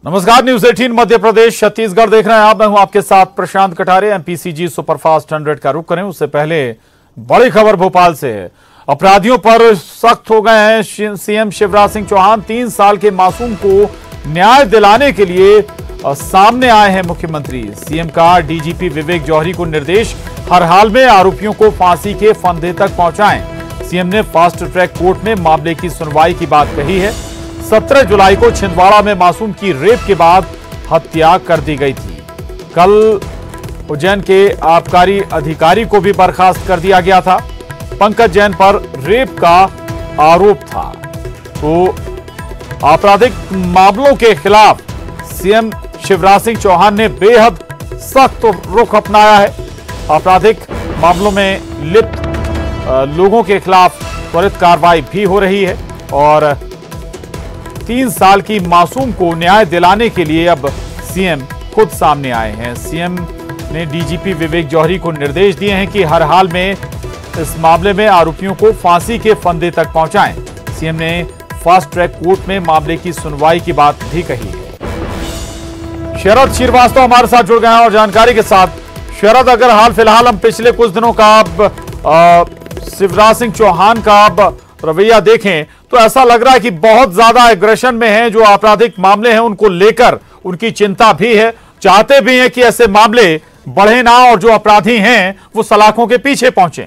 नमस्कार, न्यूज 18 मध्य प्रदेश छत्तीसगढ़ देख रहे हैं आप। मैं हूं आपके साथ प्रशांत कटारे। एमपीसीजी सुपरफास्ट 100 का रुख करें उससे पहले बड़ी खबर भोपाल से है। अपराधियों पर सख्त हो गए हैं सीएम शिवराज सिंह चौहान। 3 साल के मासूम को न्याय दिलाने के लिए सामने आए हैं मुख्यमंत्री। सीएम का डीजीपी विवेक जौहरी को निर्देश, हर हाल में आरोपियों को फांसी के फंदे तक पहुंचाएं। सीएम ने फास्ट ट्रैक कोर्ट में मामले की सुनवाई की बात कही है। 17 जुलाई को छिंदवाड़ा में मासूम की रेप के बाद हत्या कर दी गई थी। कल उज्जैन के आबकारी अधिकारी को भी बर्खास्त कर दिया गया था। पंकज जैन पर रेप का आरोप था। तो आपराधिक मामलों के खिलाफ सीएम शिवराज सिंह चौहान ने बेहद सख्त रुख अपनाया है। आपराधिक मामलों में लिप्त लोगों के खिलाफ त्वरित कार्रवाई भी हो रही है और 3 साल की मासूम को न्याय दिलाने के लिए अब सीएम खुद सामने आए हैं। सीएम ने डीजीपी विवेक जौहरी को निर्देश दिए हैं कि हर हाल में इस मामले में आरोपियों को फांसी के फंदे तक पहुंचाएं। सीएम ने फास्ट ट्रैक कोर्ट में मामले की सुनवाई की बात भी कही है। शरद श्रीवास्तव हमारे साथ जुड़ गए हैं और जानकारी के साथ। शरद, अगर हाल फिलहाल हम पिछले कुछ दिनों का शिवराज सिंह चौहान का रवैया देखें तो ऐसा लग रहा है कि बहुत ज्यादा एग्रेशन में है। जो आपराधिक मामले हैं उनको लेकर उनकी चिंता भी है, चाहते भी हैं कि ऐसे मामले बढ़े ना और जो अपराधी हैं वो सलाखों के पीछे पहुंचे।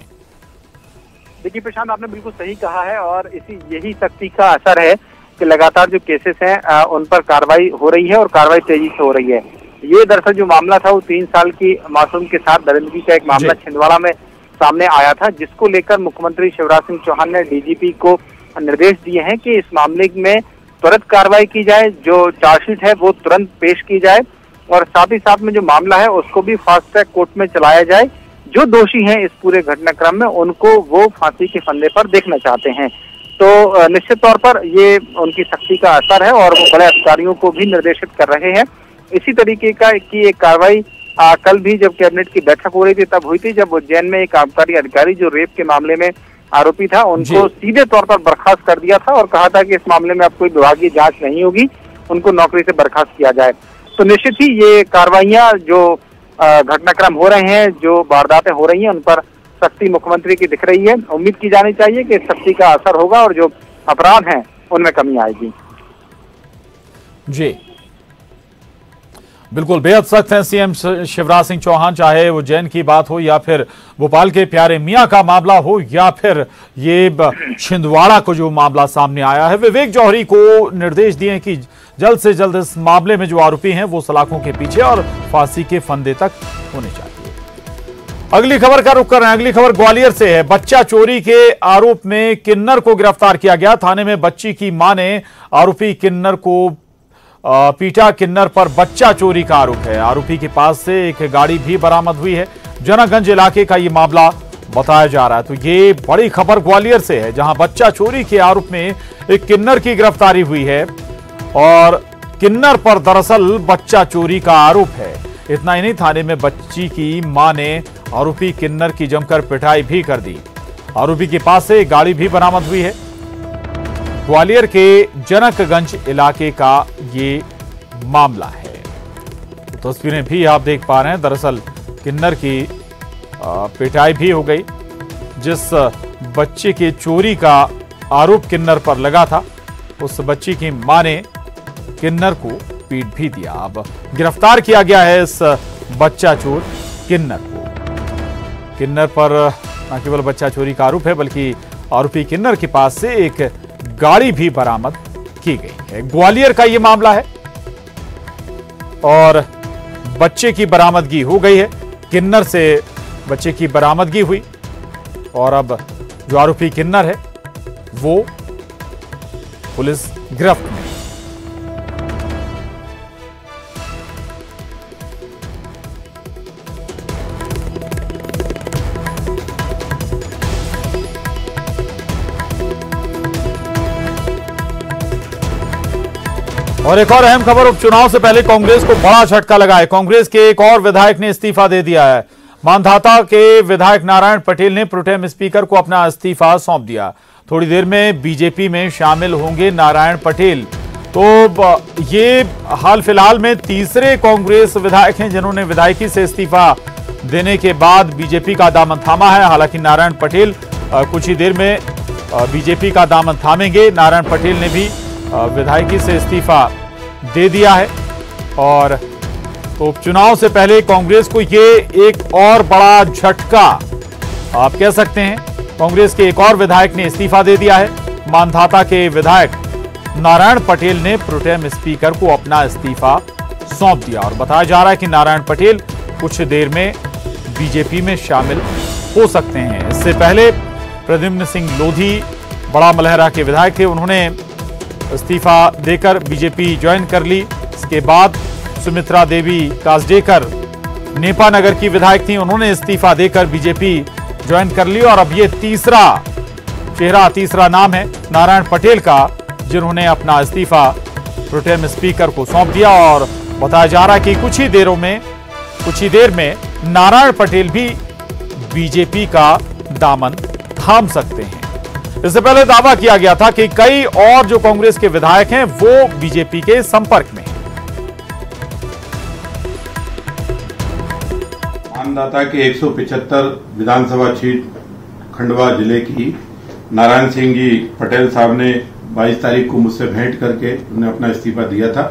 देखिए प्रशांत, आपने बिल्कुल सही कहा है और यही सख्ती का असर है कि लगातार जो केसेस हैं उन पर कार्रवाई हो रही है और कार्रवाई तेजी से हो रही है। ये दरअसल जो मामला था वो 3 साल की मासूम के साथ दरिंदगी का एक मामला छिंदवाड़ा में सामने आया था, जिसको लेकर मुख्यमंत्री शिवराज सिंह चौहान ने डीजीपी को निर्देश दिए हैं कि इस मामले में त्वरित कार्रवाई की जाए, जो चार्जशीट है वो तुरंत पेश की जाए और साथ ही साथ में जो मामला है उसको भी फास्ट ट्रैक कोर्ट में चलाया जाए। जो दोषी हैं इस पूरे घटनाक्रम में उनको वो फांसी के फंदे पर देखना चाहते हैं। तो निश्चित तौर पर ये उनकी सख्ती का असर है और वो बड़े अधिकारियों को भी निर्देशित कर रहे हैं। इसी तरीके की एक कार्रवाई कल भी जब कैबिनेट की बैठक हो रही थी तब हुई थी, जब उज्जैन में एक आबकारी अधिकारी जो रेप के मामले में आरोपी था उनको सीधे तौर पर बर्खास्त कर दिया था और कहा था कि इस मामले में अब कोई विभागीय जांच नहीं होगी, उनको नौकरी से बर्खास्त किया जाए। तो निश्चित ही ये कार्रवाइयां जो घटनाक्रम हो रहे हैं, जो वारदातें हो रही हैं, उन पर सख्ती मुख्यमंत्री की दिख रही है। उम्मीद की जानी चाहिए कि सख्ती का असर होगा और जो अपराध हैं उनमें कमी आएगी। जी बिल्कुल, बेहद सख्त हैं सीएम शिवराज सिंह चौहान। चाहे उज्जैन की बात हो या फिर भोपाल के प्यारे मियां का मामला हो या फिर ये छिंदवाड़ा को जो मामला सामने आया है, विवेक जौहरी को निर्देश दिए कि जल्द से जल्द इस मामले में जो आरोपी हैं वो सलाखों के पीछे और फांसी के फंदे तक होने चाहिए। अगली खबर का रुख कर रहे हैं। अगली खबर ग्वालियर से है। बच्चा चोरी के आरोप में किन्नर को गिरफ्तार किया गया। थाने में बच्ची की मां ने आरोपी किन्नर को पीटा। किन्नर पर बच्चा चोरी का आरोप है। आरोपी के पास से एक गाड़ी भी बरामद हुई है। जनकगंज इलाके का ये मामला बताया जा रहा है। तो ये बड़ी खबर ग्वालियर से है, जहां बच्चा चोरी के आरोप में एक किन्नर की गिरफ्तारी हुई है और किन्नर पर दरअसल बच्चा चोरी का आरोप है। इतना ही नहीं, थाने में बच्ची की मां ने आरोपी किन्नर की जमकर पिटाई भी कर दी। आरोपी के पास से एक गाड़ी भी बरामद हुई है। ग्वालियर के जनकगंज इलाके का ये मामला है। तो तस्वीरें भी आप देख पा रहे हैं। दरअसल किन्नर की पिटाई भी हो गई। जिस बच्चे के चोरी का आरोप किन्नर पर लगा था, उस बच्ची की मां ने किन्नर को पीट भी दिया। अब गिरफ्तार किया गया है इस बच्चा चोर किन्नर को। किन्नर पर न केवल बच्चा चोरी का आरोप है बल्कि आरोपी किन्नर के पास से एक गाड़ी भी बरामद की गई है। ग्वालियर का यह मामला है और बच्चे की बरामदगी हो गई है। किन्नर से बच्चे की बरामदगी हुई और अब जो आरोपी किन्नर है वो पुलिस गिरफ्त में। और एक और अहम खबर, उपचुनाव से पहले कांग्रेस को बड़ा झटका लगा है। कांग्रेस के एक और विधायक ने इस्तीफा दे दिया है। मांधाता के विधायक नारायण पटेल ने प्रोटेम स्पीकर को अपना इस्तीफा सौंप दिया। थोड़ी देर में बीजेपी में शामिल होंगे नारायण पटेल। तो ये हाल फिलहाल में तीसरे कांग्रेस विधायक हैं जिन्होंने विधायकी से इस्तीफा देने के बाद बीजेपी का दामन थामा है। हालांकि नारायण पटेल कुछ ही देर में बीजेपी का दामन थामेंगे। नारायण पटेल ने भी विधायकी से इस्तीफा दे दिया है और तो उपचुनाव से पहले कांग्रेस को ये एक और बड़ा झटका आप कह सकते हैं। कांग्रेस के एक और विधायक ने इस्तीफा दे दिया है। मांधाता के विधायक नारायण पटेल ने प्रोटेम स्पीकर को अपना इस्तीफा सौंप दिया और बताया जा रहा है कि नारायण पटेल कुछ देर में बीजेपी में शामिल हो सकते हैं। इससे पहले प्रद्युम्न सिंह लोधी बड़ा मलहरा के विधायक थे, उन्होंने इस्तीफा देकर बीजेपी ज्वाइन कर ली। इसके बाद सुमित्रा देवी कासडेकर नेपा नगर की विधायक थी, उन्होंने इस्तीफा देकर बीजेपी ज्वाइन कर ली। और अब ये तीसरा नाम है नारायण पटेल का, जिन्होंने अपना इस्तीफा प्रोटेम स्पीकर को सौंप दिया और बताया जा रहा है कि कुछ ही देर में नारायण पटेल भी बीजेपी का दामन थाम सकते हैं। इससे पहले दावा किया गया था कि कई और जो कांग्रेस के विधायक हैं वो बीजेपी के संपर्क में हैं। मानदाता के 175 विधानसभा सीट खंडवा जिले की नारायण सिंह जी पटेल साहब ने 22 तारीख को मुझसे भेंट करके उन्हें अपना इस्तीफा दिया था।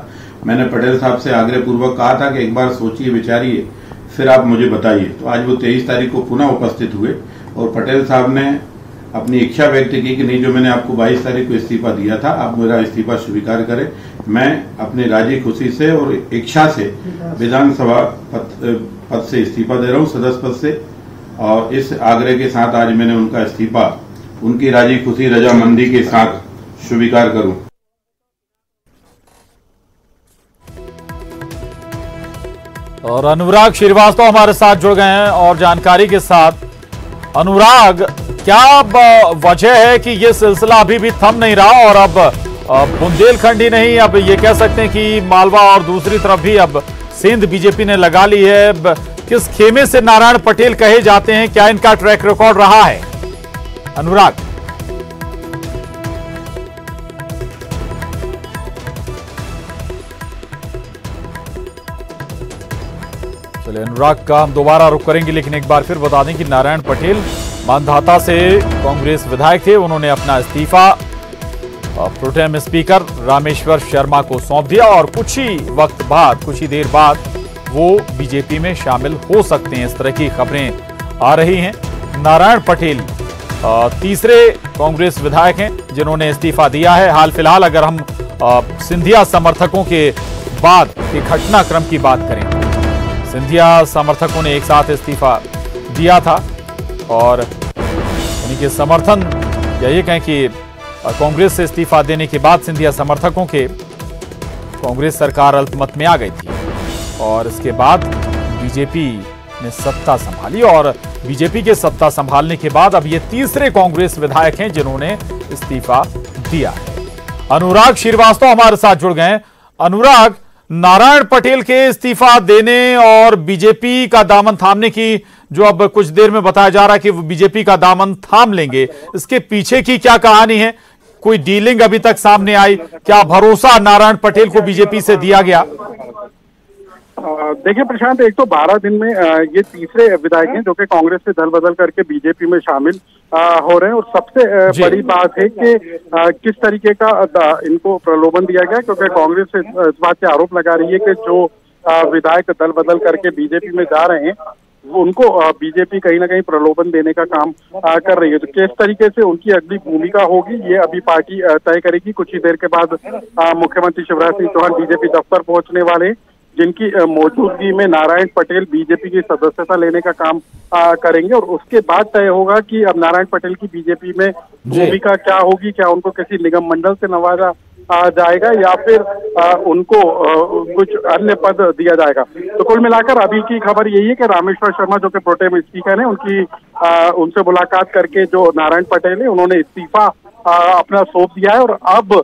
मैंने पटेल साहब से आग्रह पूर्वक कहा था कि एक बार सोचिए विचारिए फिर आप मुझे बताइए। तो आज वो 23 तारीख को पुनः उपस्थित हुए और पटेल साहब ने अपनी इच्छा व्यक्त की कि नहीं, जो मैंने आपको 22 तारीख को इस्तीफा दिया था आप मेरा इस्तीफा स्वीकार करें। मैं अपनी राजी खुशी से और इच्छा से विधानसभा पद से इस्तीफा दे रहा हूं, सदस्य पद से। और इस आग्रह के साथ आज मैंने उनका इस्तीफा उनकी राजी खुशी रजामंदी के साथ स्वीकार करूं। और अनुराग श्रीवास्तव हमारे साथ जुड़ गए हैं और जानकारी के साथ। अनुराग, क्या वजह है कि ये सिलसिला अभी भी थम नहीं रहा और अब बुंदेलखंड ही नहीं, अब ये कह सकते हैं कि मालवा और दूसरी तरफ भी अब सिंध बीजेपी ने लगा ली है। किस खेमे से नारायण पटेल कहे जाते हैं, क्या इनका ट्रैक रिकॉर्ड रहा है? अनुराग, चलिए अनुराग का हम दोबारा रुख करेंगे, लेकिन एक बार फिर बता दें कि नारायण पटेल मानधाता से कांग्रेस विधायक थे, उन्होंने अपना इस्तीफा प्रोटेम स्पीकर रामेश्वर शर्मा को सौंप दिया और कुछ ही देर बाद वो बीजेपी में शामिल हो सकते हैं। इस तरह की खबरें आ रही हैं। नारायण पटेल तीसरे कांग्रेस विधायक हैं जिन्होंने इस्तीफा दिया है। हाल फिलहाल अगर हम सिंधिया समर्थकों के बाद के घटनाक्रम की बात करें, सिंधिया समर्थकों ने एक साथ इस्तीफा दिया था और उनके समर्थन या ये कहें कि कांग्रेस से इस्तीफा देने के बाद सिंधिया समर्थकों के कांग्रेस सरकार अल्पमत में आ गई थी और इसके बाद बीजेपी ने सत्ता संभाली और बीजेपी के सत्ता संभालने के बाद अब ये तीसरे कांग्रेस विधायक हैं जिन्होंने इस्तीफा दिया है। अनुराग श्रीवास्तव हमारे साथ जुड़ गए। अनुराग, नारायण पटेल के इस्तीफा देने और बीजेपी का दामन थामने की जो अब कुछ देर में बताया जा रहा है कि वो बीजेपी का दामन थाम लेंगे, इसके पीछे की क्या कहानी है? कोई डीलिंग अभी तक सामने आई? क्या भरोसा नारायण पटेल को बीजेपी से दिया गया? देखिए प्रशांत, एक तो 12 दिन में ये तीसरे विधायक हैं जो कि कांग्रेस से दल बदल करके बीजेपी में शामिल हो रहे हैं। और सबसे बड़ी बात है कि किस तरीके का इनको प्रलोभन दिया गया, क्योंकि कांग्रेस से इस बात के आरोप लगा रही है कि जो विधायक दल बदल करके बीजेपी में जा रहे हैं उनको बीजेपी कहीं ना कहीं प्रलोभन देने का काम कर रही है। तो किस तरीके से उनकी अगली भूमिका होगी ये अभी पार्टी तय करेगी। कुछ ही देर के बाद मुख्यमंत्री शिवराज सिंह चौहान बीजेपी दफ्तर पहुंचने वाले, जिनकी मौजूदगी में नारायण पटेल बीजेपी की सदस्यता लेने का काम करेंगे और उसके बाद तय होगा कि अब नारायण पटेल की बीजेपी में भूमिका क्या होगी। क्या उनको किसी निगम मंडल से नवाजा जाएगा या फिर उनको कुछ अन्य पद दिया जाएगा। तो कुल मिलाकर अभी की खबर यही है कि रामेश्वर शर्मा जो कि प्रोटेम स्पीकर हैं, उनकी उनसे मुलाकात करके जो नारायण पटेल है उन्होंने इस्तीफा अपना सौंप दिया है और अब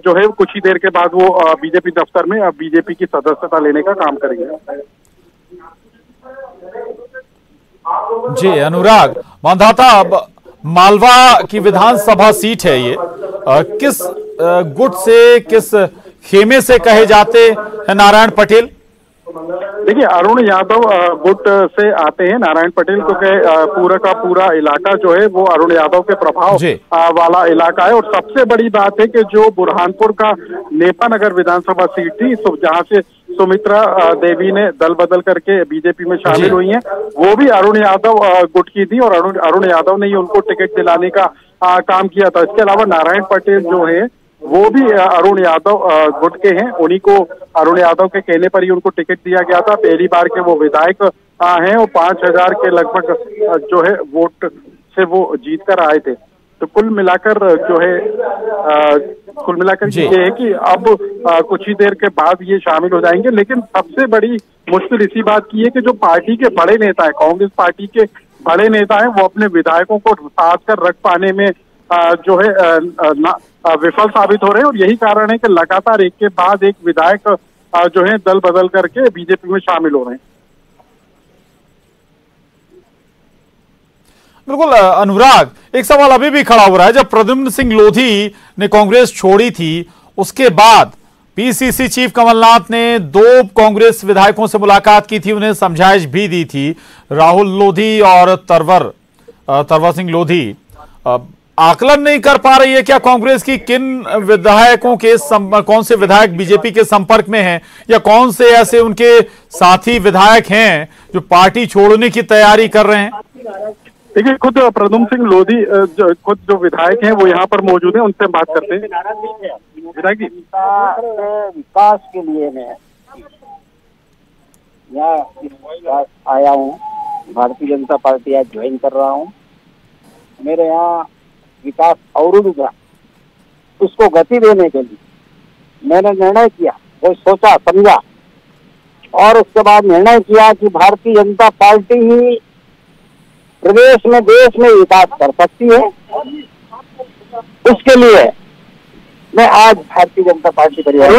जो है कुछ ही देर के बाद वो बीजेपी दफ्तर में बीजेपी की सदस्यता लेने का काम करेंगे। जी अनुराग, मांधाता अब मालवा की विधानसभा सीट है ये, किस गुट से किस खेमे से कहे जाते हैं नारायण पटेल? देखिए, अरुण यादव गुट से आते हैं नारायण पटेल, क्योंकि पूरा का पूरा इलाका जो है वो अरुण यादव के प्रभाव वाला इलाका है। और सबसे बड़ी बात है कि जो बुरहानपुर का नेपानगर विधानसभा सीट थी, जहां से सुमित्रा देवी ने दल बदल करके बीजेपी में शामिल हुई हैं, वो भी अरुण यादव गुट की थी और अरुण यादव ने ही उनको टिकट दिलाने का काम किया था। इसके अलावा नारायण पटेल जो है वो भी अरुण यादव गुट के हैं, उन्हीं को अरुण यादव के कहने पर ही उनको टिकट दिया गया था। पहली बार के वो विधायक हैं और 5000 के लगभग जो है वोट से वो जीत कर आए थे। तो कुल मिलाकर जो है ये है कि अब कुछ ही देर के बाद ये शामिल हो जाएंगे। लेकिन सबसे बड़ी मुश्किल इसी बात की है कि जो पार्टी के बड़े नेता है, कांग्रेस पार्टी के बड़े नेता है, वो अपने विधायकों को साथ कर रख पाने में जो है विफल साबित हो रहे हैं। और यही कारण है कि लगातार एक के बाद एक विधायक जो है दल बदल करके बीजेपी में शामिल हो रहे हैं। बिल्कुल अनुराग, एक सवाल अभी भी खड़ा हो रहा है। जब प्रद्युम्न सिंह लोधी ने कांग्रेस छोड़ी थी, उसके बाद पीसीसी चीफ कमलनाथ ने 2 कांग्रेस विधायकों से मुलाकात की थी, उन्हें समझाइश भी दी थी। राहुल लोधी और तरवर सिंह लोधी आकलन नहीं कर पा रही है क्या कांग्रेस की किन विधायकों के कौन से विधायक बीजेपी के संपर्क में हैं, या कौन से ऐसे उनके साथी विधायक हैं जो पार्टी छोड़ने की तैयारी कर रहे हैं? देखिए, खुद प्रद्युम्न सिंह लोधी खुद जो विधायक हैं वो यहाँ पर मौजूद हैं, उनसे बात करते हैं। विधायक जी, विकास के लिए मैं यहाँ आया हूँ, भारतीय जनता पार्टी आज ज्वाइन कर रहा हूँ। मेरे यहाँ विकास अवरुद्ध था, उसको गति देने के लिए मैंने निर्णय किया, वो सोचा समझा और उसके बाद निर्णय किया कि भारतीय जनता पार्टी ही प्रदेश में देश में विकास कर सकती है। उसके लिए मैं आज भारतीय जनता पार्टी परिवार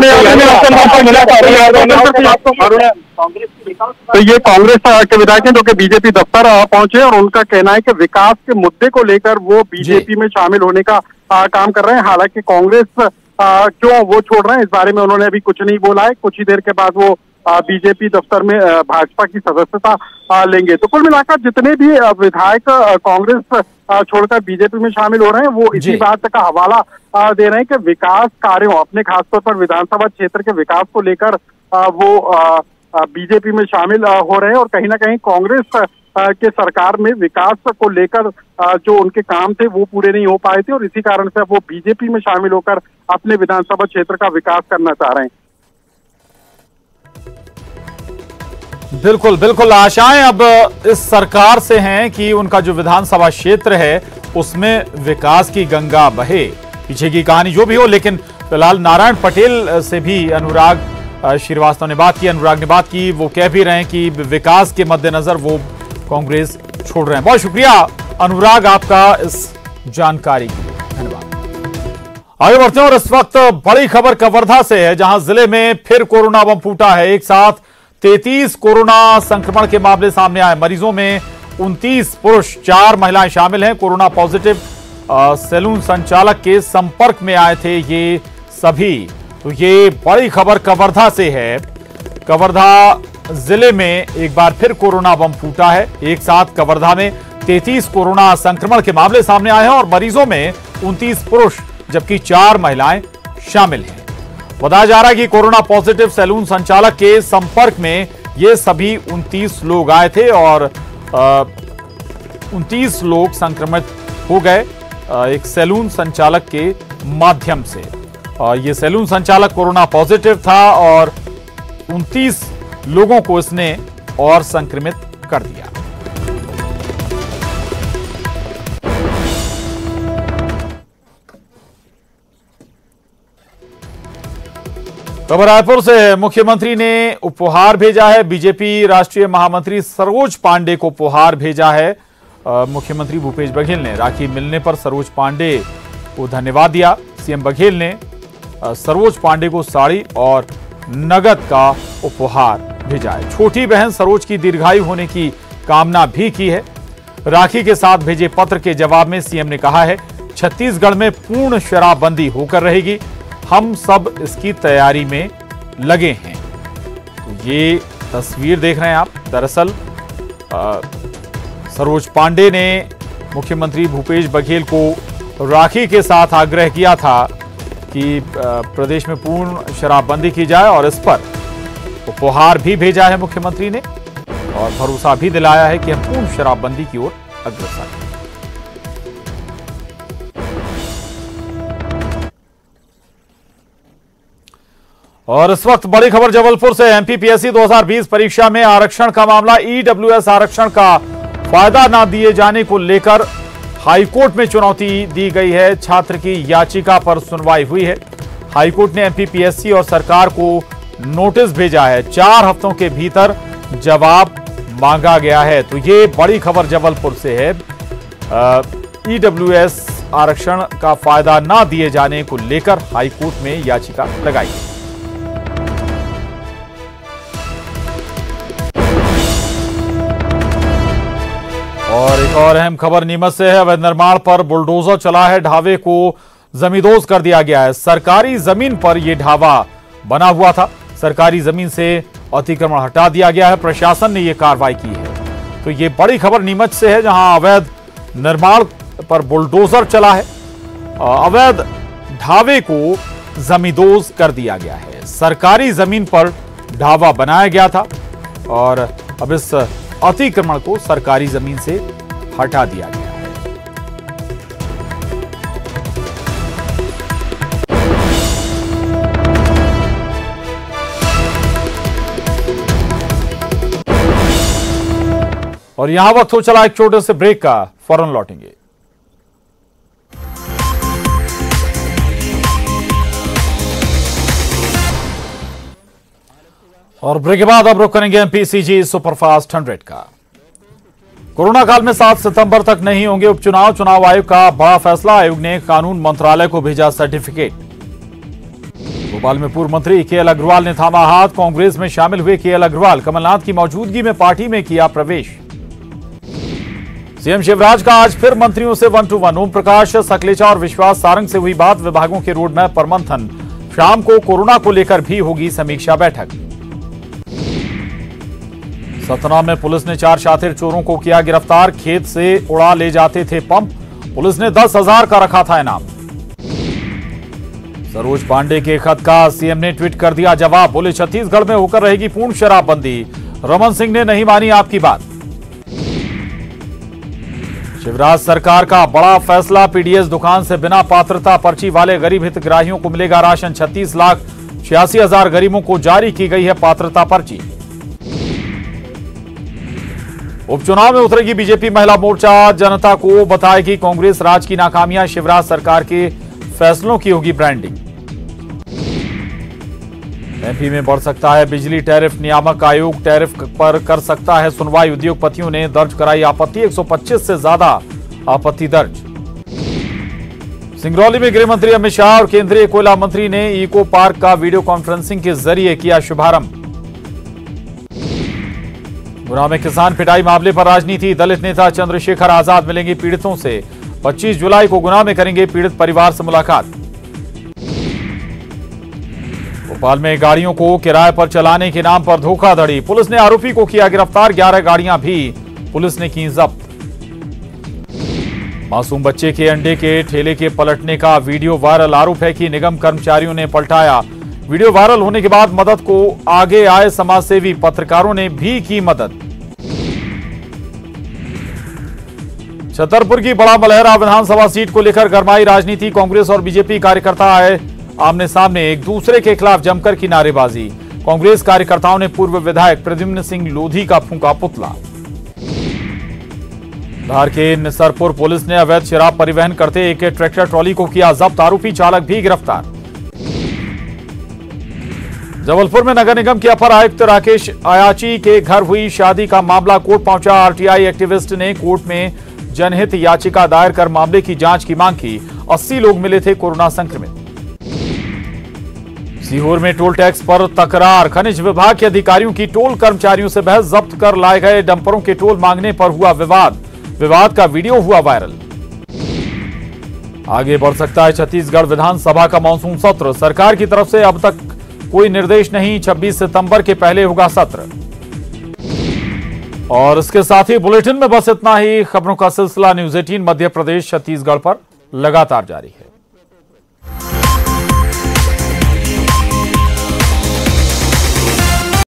तो ये कांग्रेस के विधायक हैं जो कि बीजेपी दफ्तर पहुंचे और उनका कहना है कि विकास के मुद्दे को लेकर वो बीजेपी में शामिल होने का काम कर रहे हैं। हालांकि कांग्रेस क्यों वो छोड़ रहे हैं इस बारे में उन्होंने अभी कुछ नहीं बोला है। कुछ ही देर के बाद वो बीजेपी दफ्तर में भाजपा की सदस्यता लेंगे। तो कुल मिलाकर जितने भी विधायक कांग्रेस छोड़कर बीजेपी में शामिल हो रहे हैं वो इसी बात का हवाला दे रहे हैं कि विकास कार्यों, अपने खासतौर पर विधानसभा क्षेत्र के विकास को लेकर वो बीजेपी में शामिल हो रहे हैं। और कहीं ना कहीं कांग्रेस के सरकार में विकास को लेकर जो उनके काम थे वो पूरे नहीं हो पाए थे और इसी कारण से वो बीजेपी में शामिल होकर अपने विधानसभा क्षेत्र का विकास करना चाह रहे हैं। बिल्कुल बिल्कुल, आशाएं अब इस सरकार से हैं कि उनका जो विधानसभा क्षेत्र है उसमें विकास की गंगा बहे। पीछे की कहानी जो भी हो, लेकिन फिलहाल नारायण पटेल से भी अनुराग श्रीवास्तव ने बात की, अनुराग ने बात की। वो कह भी रहे हैं कि विकास के मद्देनजर वो कांग्रेस छोड़ रहे हैं। बहुत शुक्रिया अनुराग आपका इस जानकारी के लिए, धन्यवाद। आगे बढ़ते हैं और इस वक्त बड़ी खबर कवर्धा से है, जहां जिले में फिर कोरोना बम फूटा है। एक साथ 33 कोरोना संक्रमण के मामले सामने आए। मरीजों में 29 पुरुष, 4 महिलाएं शामिल हैं। कोरोना पॉजिटिव सैलून संचालक के संपर्क में आए थे ये सभी। तो ये बड़ी खबर कवर्धा से है। कवर्धा जिले में एक बार फिर कोरोना बम फूटा है। एक साथ कवर्धा में 33 कोरोना संक्रमण के मामले सामने आए हैं और मरीजों में 29 पुरुष जबकि 4 महिलाएं शामिल हैं। बताया जा रहा है कि कोरोना पॉजिटिव सैलून संचालक के संपर्क में ये सभी 29 लोग आए थे और 29 लोग संक्रमित हो गए एक सैलून संचालक के माध्यम से। ये सैलून संचालक कोरोना पॉजिटिव था और 29 लोगों को इसने और संक्रमित कर दिया। खबर रायपुर से, मुख्यमंत्री ने उपहार भेजा है। बीजेपी राष्ट्रीय महामंत्री सरोज पांडे को उपहार भेजा है। मुख्यमंत्री भूपेश बघेल ने राखी मिलने पर सरोज पांडे को धन्यवाद दिया। सीएम बघेल ने सरोज पांडे को साड़ी और नगद का उपहार भेजा है। छोटी बहन सरोज की दीर्घायु होने की कामना भी की है। राखी के साथ भेजे पत्र के जवाब में सीएम ने कहा है, छत्तीसगढ़ में पूर्ण शराबबंदी होकर रहेगी। हम सब इसकी तैयारी में लगे हैं। तो ये तस्वीर देख रहे हैं आप। दरअसल सरोज पांडे ने मुख्यमंत्री भूपेश बघेल को राखी के साथ आग्रह किया था कि प्रदेश में पूर्ण शराबबंदी की जाए और इस पर उपहार भी भेजा है मुख्यमंत्री ने और भरोसा भी दिलाया है कि हम पूर्ण शराबबंदी की ओर अग्रसर हैं। और इस वक्त बड़ी खबर जबलपुर से। एमपीपीएससी 2020 परीक्षा में आरक्षण का मामला। ईडब्ल्यूएस आरक्षण का फायदा न दिए जाने को लेकर हाईकोर्ट में चुनौती दी गई है। छात्र की याचिका पर सुनवाई हुई है। हाईकोर्ट ने एमपीपीएससी और सरकार को नोटिस भेजा है। 4 हफ्तों के भीतर जवाब मांगा गया है। तो ये बड़ी खबर जबलपुर से है। ईडब्ल्यूएस आरक्षण का फायदा न दिए जाने को लेकर हाईकोर्ट में याचिका लगाई है। और एक और अहम खबर नीमच से है। अवैध निर्माण पर बुलडोजर चला है। ढाबे को जमींदोज कर दिया गया है। सरकारी जमीन पर यह ढाबा बना हुआ था। सरकारी जमीन से अतिक्रमण हटा दिया गया है। प्रशासन ने यह कार्रवाई की है। तो यह बड़ी खबर नीमच से है, जहां अवैध निर्माण पर बुलडोजर चला है। अवैध ढाबे को जमींदोज कर दिया गया है। सरकारी जमीन पर ढाबा बनाया गया था और अब इस अतिक्रमण को सरकारी जमीन से हटा दिया गया है। और यहां वक्त हो चला एक छोटे से ब्रेक का, फौरन लौटेंगे। और ब्रेक के बाद अब रुक करेंगे एमपीसीजी सुपरफास्ट 100 का। कोरोना काल में 7 सितंबर तक नहीं होंगे उपचुनाव। चुनाव आयोग का बड़ा फैसला। आयोग ने कानून मंत्रालय को भेजा सर्टिफिकेट। भोपाल में पूर्व मंत्री केएल अग्रवाल ने थामा हाथ। कांग्रेस में शामिल हुए केएल अग्रवाल कमलनाथ की मौजूदगी में पार्टी में किया प्रवेश। सीएम शिवराज का आज फिर मंत्रियों से 1-to-1। ओम प्रकाश सकलेचा और विश्वास सारंग से हुई बात। विभागों के रोडमैप पर मंथन। शाम को कोरोना को लेकर भी होगी समीक्षा बैठक। सतना में पुलिस ने 4 शातिर चोरों को किया गिरफ्तार। खेत से उड़ा ले जाते थे पंप। पुलिस ने 10,000 का रखा था इनाम। सरोज पांडे के खत का सीएम ने ट्वीट कर दिया जवाब। बोले छत्तीसगढ़ में होकर रहेगी पूर्ण शराबबंदी। रमन सिंह ने नहीं मानी आपकी बात। शिवराज सरकार का बड़ा फैसला। पीडीएस दुकान से बिना पात्रता पर्ची वाले गरीब हितग्राहियों को मिलेगा राशन। 36,86,000 गरीबों को जारी की गई है पात्रता पर्ची। उपचुनाव में उतरेगी बीजेपी महिला मोर्चा। जनता को बताएगी कांग्रेस राज की नाकामियां। शिवराज सरकार के फैसलों की होगी ब्रांडिंग। एमपी में बढ़ सकता है बिजली टैरिफ। नियामक आयोग टैरिफ पर कर सकता है सुनवाई। उद्योगपतियों ने दर्ज कराई आपत्ति। 125 से ज्यादा आपत्ति दर्ज। सिंगरौली में गृह मंत्री अमित शाह और केंद्रीय कोयला मंत्री ने इको पार्क का वीडियो कॉन्फ्रेंसिंग के जरिए किया शुभारंभ। गुना में किसान पिटाई मामले पर राजनीति। दलित नेता चंद्रशेखर आजाद मिलेंगे पीड़ितों से। 25 जुलाई को गुना में करेंगे पीड़ित परिवार से मुलाकात। भोपाल में गाड़ियों को किराए पर चलाने के नाम पर धोखाधड़ी। पुलिस ने आरोपी को किया गिरफ्तार। 11 गाड़ियां भी पुलिस ने की जब्त। मासूम बच्चे के अंडे के ठेले के पलटने का वीडियो वायरल। आरोप है कि निगम कर्मचारियों ने पलटाया। वीडियो वायरल होने के बाद मदद को आगे आए समाजसेवी। पत्रकारों ने भी की मदद। छतरपुर की बड़ा मलहरा विधानसभा सीट को लेकर गरमाई राजनीति। कांग्रेस और बीजेपी कार्यकर्ता आए आमने सामने। एक दूसरे के खिलाफ जमकर की नारेबाजी। कांग्रेस कार्यकर्ताओं ने पूर्व विधायक प्रद्युम्न सिंह लोधी का फूंका पुतला। धार के निसरपुर पुलिस ने अवैध शराब परिवहन करते एक ट्रैक्टर ट्रॉली को किया जब्त। आरोपी चालक भी गिरफ्तार। जबलपुर में नगर निगम के अपर आयुक्त राकेश अयाची के घर हुई शादी का मामला कोर्ट पहुंचा। आरटीआई एक्टिविस्ट ने कोर्ट में जनहित याचिका दायर कर मामले की जांच की मांग की। 80 लोग मिले थे कोरोना संक्रमित। सीहोर में टोल टैक्स पर तकरार। खनिज विभाग के अधिकारियों की टोल कर्मचारियों से बहस। जब्त कर लाए गए डंपरों के टोल मांगने पर हुआ विवाद। विवाद का वीडियो हुआ वायरल। आगे बढ़ सकता है छत्तीसगढ़ विधानसभा का मानसून सत्र। सरकार की तरफ से अब तक कोई निर्देश नहीं, 26 सितंबर के पहले होगा सत्र। और इसके साथ ही बुलेटिन में बस इतना ही। खबरों का सिलसिला न्यूज़ 18 मध्य प्रदेश छत्तीसगढ़ पर लगातार जारी है।